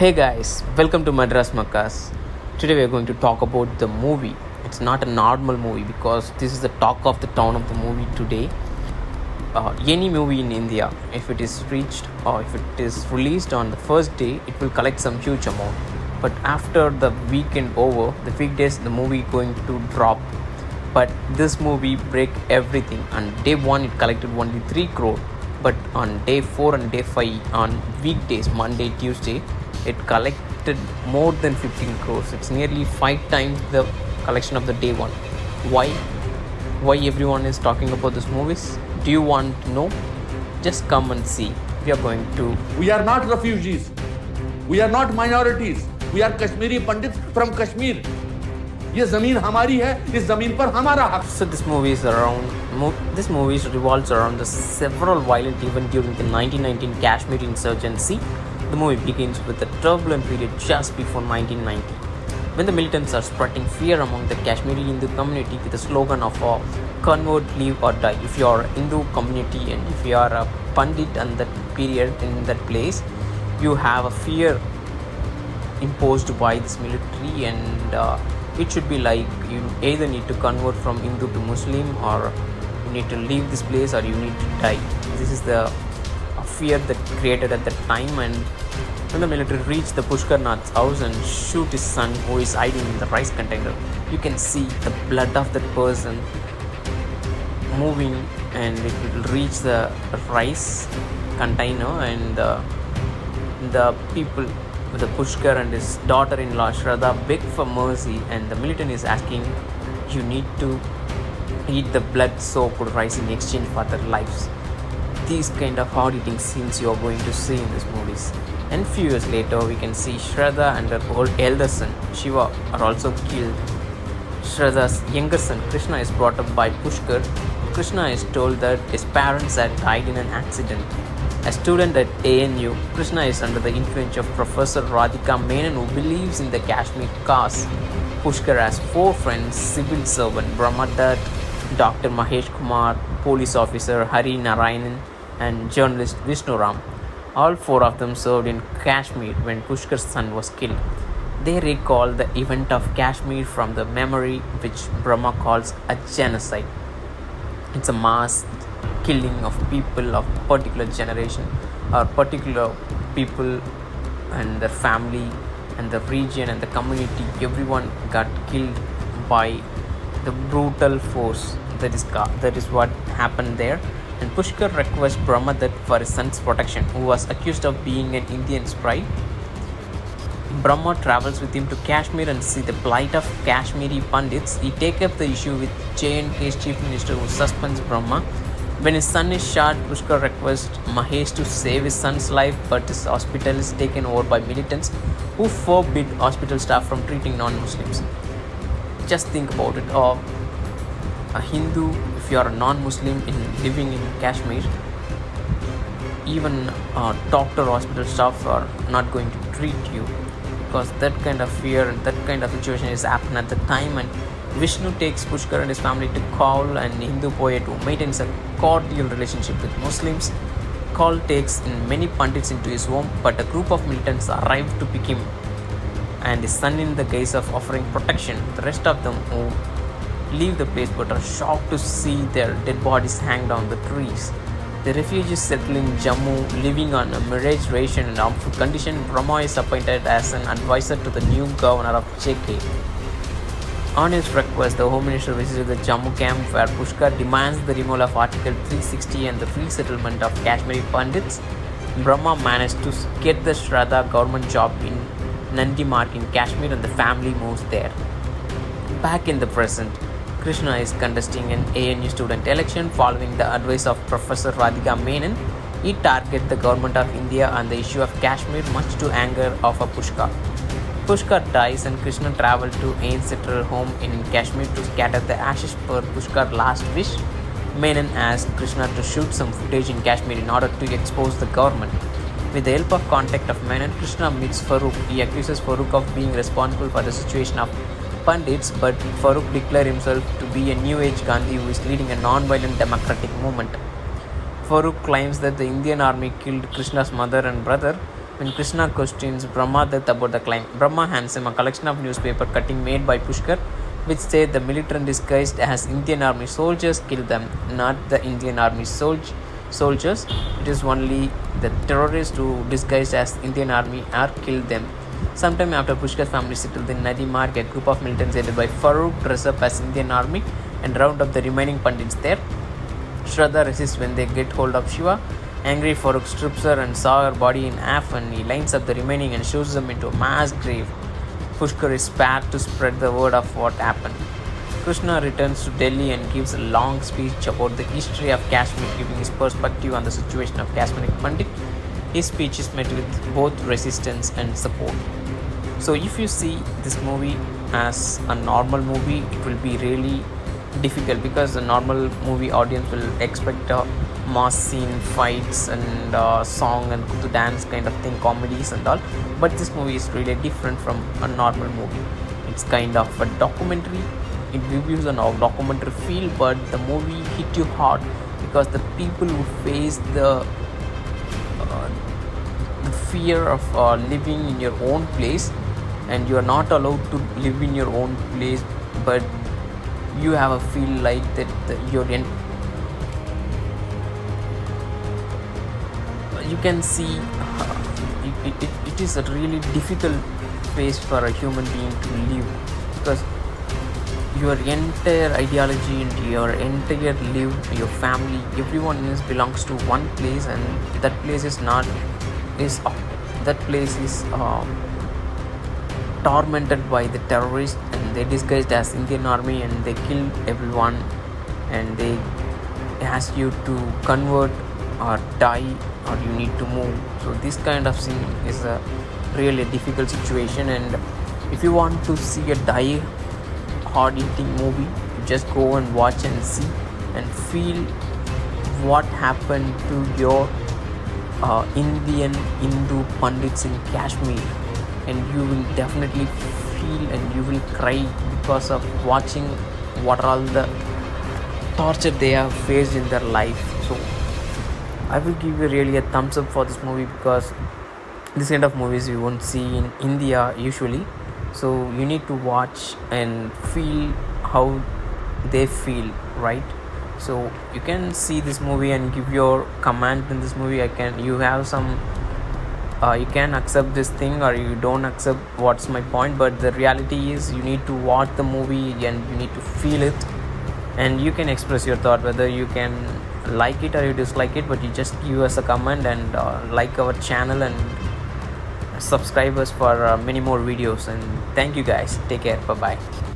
Hey guys, welcome to Madras Makas. Today we are going to talk about the movie. It's not a normal movie because this is the talk of the town of the movie today. Any movie in India, if it is reached or if it is released on the first day, it will collect some huge amount. But after the weekend over, the weekdays, the movie going to drop. But this movie break everything. On day 1, it collected only 3 crore. But on day 4 and day 5, on weekdays, Monday, Tuesday, it collected more than 15 crores. It's nearly 5 times the collection of the day 1. Why everyone is talking about these movies? Do you want to know? Just come and see. We are going to... We are not refugees. We are not minorities. We are Kashmiri Pandits from Kashmir. ये ज़मीन हमारी है, इस ज़मीन पर हमारा हक. So this movie revolves around the several violent events during the 1919 Kashmir insurgency. The movie begins with a turbulent period just before 1990, when the militants are spreading fear among the Kashmiri Hindu community with the slogan of convert, leave or die. If you are a Hindu community and if you are a Pandit in that period, in that place, you have a fear imposed by this military, and it should be like you either need to convert from Hindu to Muslim, or you need to leave this place, or you need to die. This is the fear that created at that time. And when the military reached the Pushkar Nath's house and shoot his son who is hiding in the rice container, you can see the blood of that person moving, and it will reach the rice container, and the people, the Pushkar and his daughter-in-law Sharda, beg for mercy, and the militant is asking, you need to eat the blood-soaked rice in exchange for their lives. These kind of hard-hitting scenes you are going to see in these movies. And few years later, we can see Sharda and her elder son Shiva are also killed. Sharda's younger son Krishna is brought up by Pushkar. Krishna is told that his parents had died in an accident. A student at ANU, Krishna is under the influence of Professor Radhika Menon, who believes in the Kashmir cause. Pushkar has 4 friends: civil servant Brahma Dutt, Dr. Mahesh Kumar, police officer Hari Narain, and journalist Vishnu Ram. All 4 of them served in Kashmir when Pushkar's son was killed. They recall the event of Kashmir from the memory which Brahma calls a genocide. It's a mass killing of people of particular generation, or particular people and their family and the region and the community. Everyone got killed by the brutal force. That is what happened there. And Pushkar requests Brahma Dutt for his son's protection, who was accused of being an Indian spy. Brahma travels with him to Kashmir and see the plight of Kashmiri Pandits. He takes up the issue with J&K's chief minister, who suspends Brahma. When his son is shot, Pushkar requests Mahesh to save his son's life, but his hospital is taken over by militants who forbid hospital staff from treating non-Muslims. Just think about it. A Hindu, if you are a non-Muslim living in Kashmir, even doctor, hospital staff are not going to treat you, because that kind of fear and that kind of situation is happening at the time. And Vishnu takes Pushkar and his family to Kaul, an Hindu poet who maintains a cordial relationship with Muslims. Kaul takes in many Pandits into his home, but a group of militants arrive to pick him and his son in the guise of offering protection. The rest of them who leave the place but are shocked to see their dead bodies hang down the trees. The refugees settle in Jammu, living on a mirage ration and harmful condition. Brahma is appointed as an advisor to the new governor of JK. On his request, the Home Minister visited the Jammu camp, where Pushkar demands the removal of Article 360 and the free settlement of Kashmiri Pandits. Brahma managed to get the Sharda government job in Nandi Mark in Kashmir, and the family moves there. Back in the present, Krishna is contesting an ANU student election. Following the advice of Professor Radhika Menon, he targets the government of India on the issue of Kashmir, much to anger of Pushkar. Pushkar dies, and Krishna travels to Ain's settled home in Kashmir to scatter the ashes per Pushkar's last wish. Menon asked Krishna to shoot some footage in Kashmir in order to expose the government. With the help of contact of Menon, Krishna meets Farooq. He accuses Farooq of being responsible for the situation of Pandits, but Farooq declares himself to be a new age Gandhi who is leading a non-violent democratic movement. Farooq claims that the Indian army killed Krishna's mother and brother. When Krishna questions Brahma Dutt about the claim, Brahma hands him a collection of newspaper cutting made by Pushkar, which say the militant disguised as Indian army soldiers killed them, not the Indian army soldiers. It is only the terrorists who disguised as Indian army are killed them. Sometime after Pushkar's family settled in Nadi Marg, a group of militants headed by Farooq dress up as Indian army and round up the remaining Pandits there. Sharda resists when they get hold of Shiva. Angry, Farooq strips her and saw her body in half, and he lines up the remaining and shoves them into a mass grave. Pushkar is spared to spread the word of what happened. Krishna returns to Delhi and gives a long speech about the history of Kashmir, giving his perspective on the situation of Kashmiri Pandit. His speech is met with both resistance and support. So if you see this movie as a normal movie, it will be really difficult because the normal movie audience will expect a mass scene, fights and song and to dance kind of thing, comedies and all. But this movie is really different from a normal movie. It's kind of a documentary. It gives a documentary feel, but the movie hit you hard because the people who face the fear of living in your own place, and you are not allowed to live in your own place, but you have a feel like that you're in. You can see it is a really difficult phase for a human being to live because your entire ideology and your entire live, your family, everyone belongs to one place, and that place is tormented by the terrorists, and they disguised as Indian army and they kill everyone, and they ask you to convert or die or you need to move. So this kind of thing is a really difficult situation, and if you want to see a die hard eating movie, you just go and watch and see and feel what happened to your Indian Hindu Pandits in Kashmir, and you will definitely feel and you will cry because of watching what are all the torture they have faced in their life. So I will give you really a thumbs up for this movie because this kind of movies you won't see in India usually. So you need to watch and feel how they feel, right? So you can see this movie and give your comment in this movie. You have some you can accept this thing or you don't accept what's my point, but the reality is you need to watch the movie and you need to feel it, and you can express your thought whether you can like it or you dislike it, but you just give us a comment and like our channel and subscribe us for many more videos. And thank you guys, take care, bye bye.